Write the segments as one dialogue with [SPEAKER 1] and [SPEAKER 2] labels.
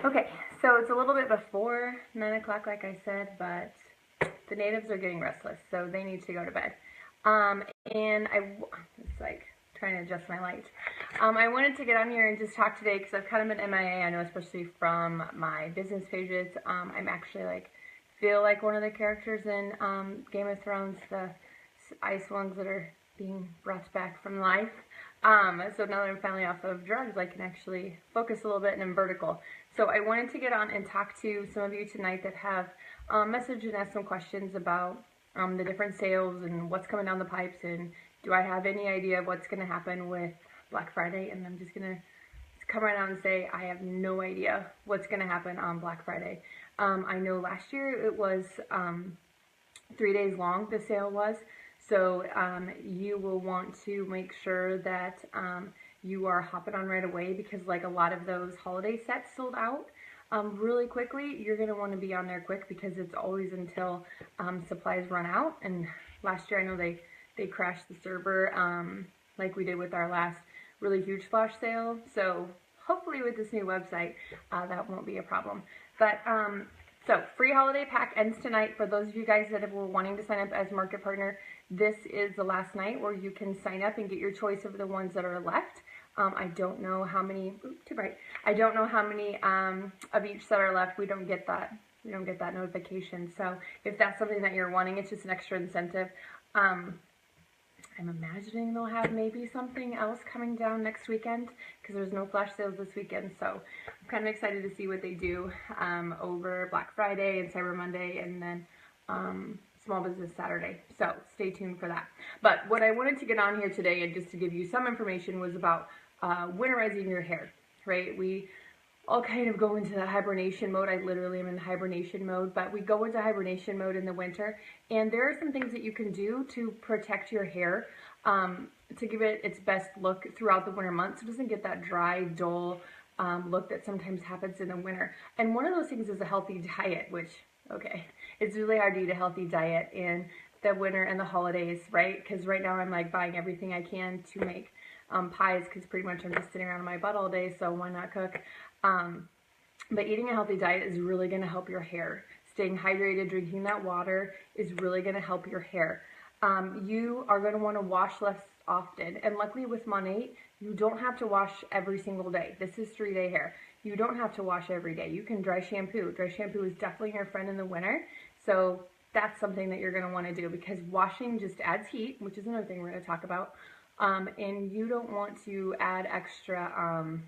[SPEAKER 1] Okay, so it's a little bit before 9 o'clock, like I said, but the natives are getting restless, so they need to go to bed. And it's like trying to adjust my light. I wanted to get on here and just talk today because I've kind of been MIA. I know, especially from my business pages. I'm actually feel like one of the characters in Game of Thrones, the ice ones that are being brought back from life. So now that I'm finally off of drugs, I can actually focus a little bit and I'm vertical. So I wanted to get on and talk to some of you tonight that have messaged and asked some questions about the different sales and what's coming down the pipes, and do I have any idea of what's going to happen with Black Friday. And I'm just going to come right out and say I have no idea what's going to happen on Black Friday. I know last year it was 3 days long, the sale was. So you will want to make sure that you are hopping on right away, because like a lot of those holiday sets sold out really quickly. You're going to want to be on there quick because it's always until supplies run out. And last year I know they crashed the server like we did with our last really huge flash sale. So hopefully with this new website that won't be a problem. But so free holiday pack ends tonight. For those of you guys that were wanting to sign up as market partner, this is the last night where you can sign up and get your choice of the ones that are left. I don't know how many. Oops, too bright. I don't know how many of each that are left. We don't get that. We don't get that notification. So if that's something that you're wanting, it's just an extra incentive. I'm imagining they'll have maybe something else coming down next weekend because there's no flash sales this weekend. So I'm kind of excited to see what they do over Black Friday and Cyber Monday, and then Small Business Saturday. So stay tuned for that. But what I wanted to get on here today and just to give you some information was about winterizing your hair, right? We all kind of go into that hibernation mode. I literally am in hibernation mode, but we go into hibernation mode in the winter, and there are some things that you can do to protect your hair to give it its best look throughout the winter months. It doesn't get that dry, dull look that sometimes happens in the winter. And one of those things is a healthy diet, which, okay, it's really hard to eat a healthy diet in the winter and the holidays, right? Because right now I'm like buying everything I can to make pies, because pretty much I'm just sitting around on my butt all day, so why not cook? But eating a healthy diet is really going to help your hair. Staying hydrated, drinking that water is really going to help your hair. You are going to want to wash less often, and luckily with Monat, you don't have to wash every single day. This is 3-day hair. You don't have to wash every day. You can dry shampoo. Dry shampoo is definitely your friend in the winter, so that's something that you're going to want to do, because washing just adds heat, which is another thing we're going to talk about. And you don't want to add extra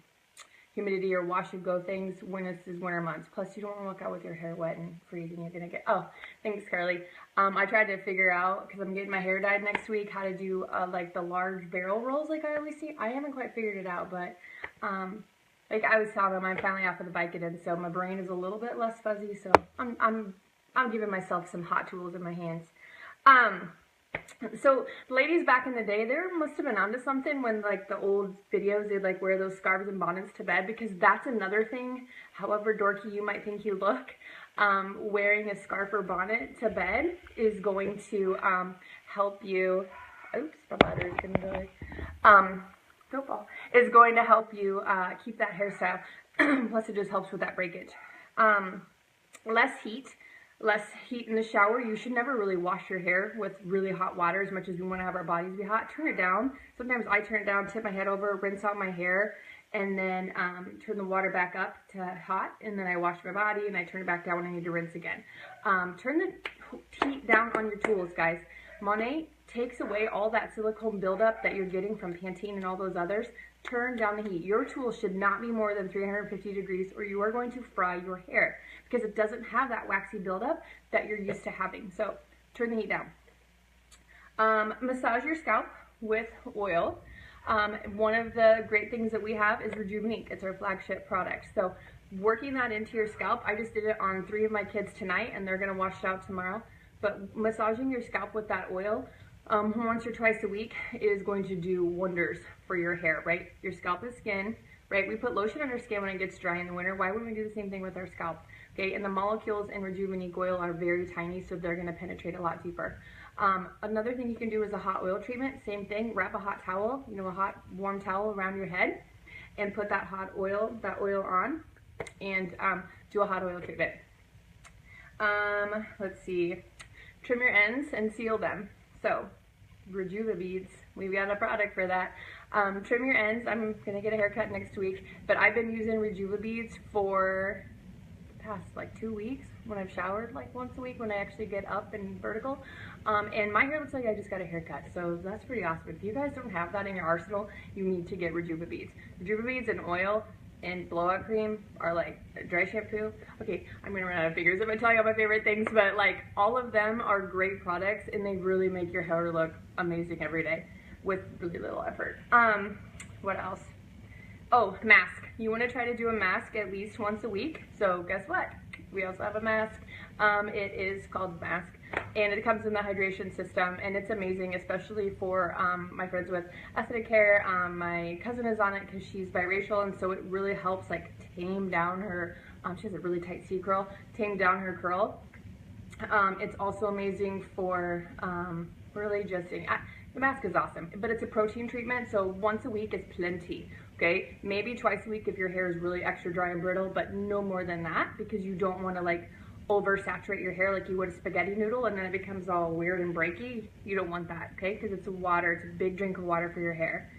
[SPEAKER 1] humidity or wash and go things when it's winter months. Plus, you don't want to walk out with your hair wet and freezing. You're going to get, oh, thanks, Carly. I tried to figure out, because I'm getting my hair dyed next week, how to do like the large barrel rolls like I always see. I haven't quite figured it out, but like I was telling them, I'm finally off of the Vicodin, so my brain is a little bit less fuzzy, so I'm giving myself some hot tools in my hands. So ladies back in the day, they must have been onto something when like the old videos, they'd like wear those scarves and bonnets to bed, because that's another thing, however dorky you might think you look, wearing a scarf or bonnet to bed is going to help you, oops, my battery's gonna die, football, is going to help you keep that hairstyle, plus it just helps with that breakage. Less heat in the shower. You should never really wash your hair with really hot water as much as we want to have our bodies be hot. Turn it down. Sometimes I turn it down, tip my head over, rinse out my hair, and then turn the water back up to hot, and then I wash my body, and I turn it back down when I need to rinse again. Turn the heat down on your tools, guys. Monat takes away all that silicone buildup that you're getting from Pantene and all those others. Turn down the heat. Your tool should not be more than 350 degrees or you are going to fry your hair, because it doesn't have that waxy buildup that you're used to having. So turn the heat down. Massage your scalp with oil. One of the great things that we have is Rejuvenique. It's our flagship product. So working that into your scalp, I just did it on 3 of my kids tonight, and they're going to wash it out tomorrow. But massaging your scalp with that oil once or twice a week is going to do wonders for your hair, right? Your scalp is skin, right? We put lotion on our skin when it gets dry in the winter. Why wouldn't we do the same thing with our scalp? Okay, and the molecules in Rejuvenique oil are very tiny, so they're going to penetrate a lot deeper. Another thing you can do is a hot oil treatment. Same thing, wrap a hot towel, a hot warm towel around your head, and put that oil on. and do a hot oil treatment. Let's see, trim your ends and seal them. So Rejuva beads, we've got a product for that. Trim your ends. I'm gonna get a haircut next week, but I've been using Rejuva beads for the past like 2 weeks when I've showered like once a week when I actually get up and vertical. And my hair looks like I just got a haircut, so that's pretty awesome. If you guys don't have that in your arsenal, you need to get Rejuva beads. Rejuva beads and oil and blowout cream are like dry shampoo. Okay, I'm gonna run out of figures if I tell you all my favorite things, but like all of them are great products and they really make your hair look amazing every day with really little effort. What else? Oh, mask. You want to try to do a mask at least once a week. So guess what? We also have a mask. It is called Mask, and it comes in the hydration system, and it's amazing, especially for my friends with acidic hair. My cousin is on it because she's biracial, and so it really helps like tame down her, she has a really tight C curl, tame down her curl. It's also amazing for really just, the mask is awesome, but it's a protein treatment, so once a week is plenty, okay? Maybe twice a week if your hair is really extra dry and brittle, but no more than that, because you don't want to like oversaturate your hair like you would a spaghetti noodle and then it becomes all weird and breaky. You don't want that, okay? Because it's water, it's a big drink of water for your hair.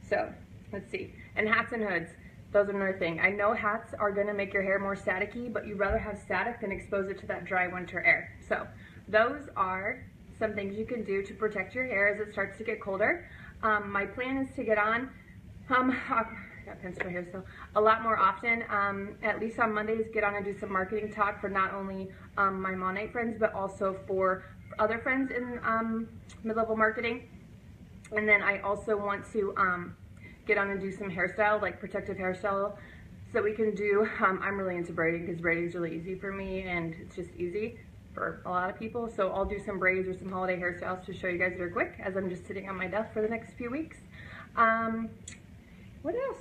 [SPEAKER 1] So, let's see. And hats and hoods, those are another thing. I know hats are gonna make your hair more staticky, but you'd rather have static than expose it to that dry winter air. So, those are some things you can do to protect your hair as it starts to get colder. My plan is to get on, I got pins in my hair still, a lot more often, at least on Mondays, get on and do some marketing talk for not only my Monat friends, but also for other friends in mid-level marketing. And then I also want to get on and do some hairstyle, like protective hairstyle, so we can do, I'm really into braiding because braiding is really easy for me and it's just easy for a lot of people. So I'll do some braids or some holiday hairstyles to show you guys that are quick as I'm just sitting on my desk for the next few weeks. What else?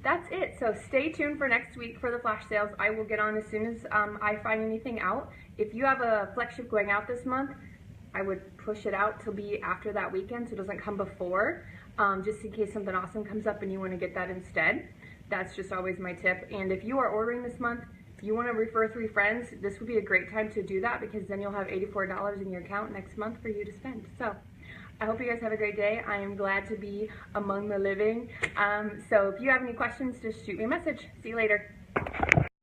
[SPEAKER 1] That's it. So stay tuned for next week for the flash sales. I will get on as soon as I find anything out. If you have a flex ship going out this month, I would push it out to be after that weekend so it doesn't come before, just in case something awesome comes up and you want to get that instead. That's just always my tip. And if you are ordering this month, if you want to refer 3 friends, this would be a great time to do that because then you'll have $84 in your account next month for you to spend. So I hope you guys have a great day. I am glad to be among the living. So if you have any questions, just shoot me a message. See you later.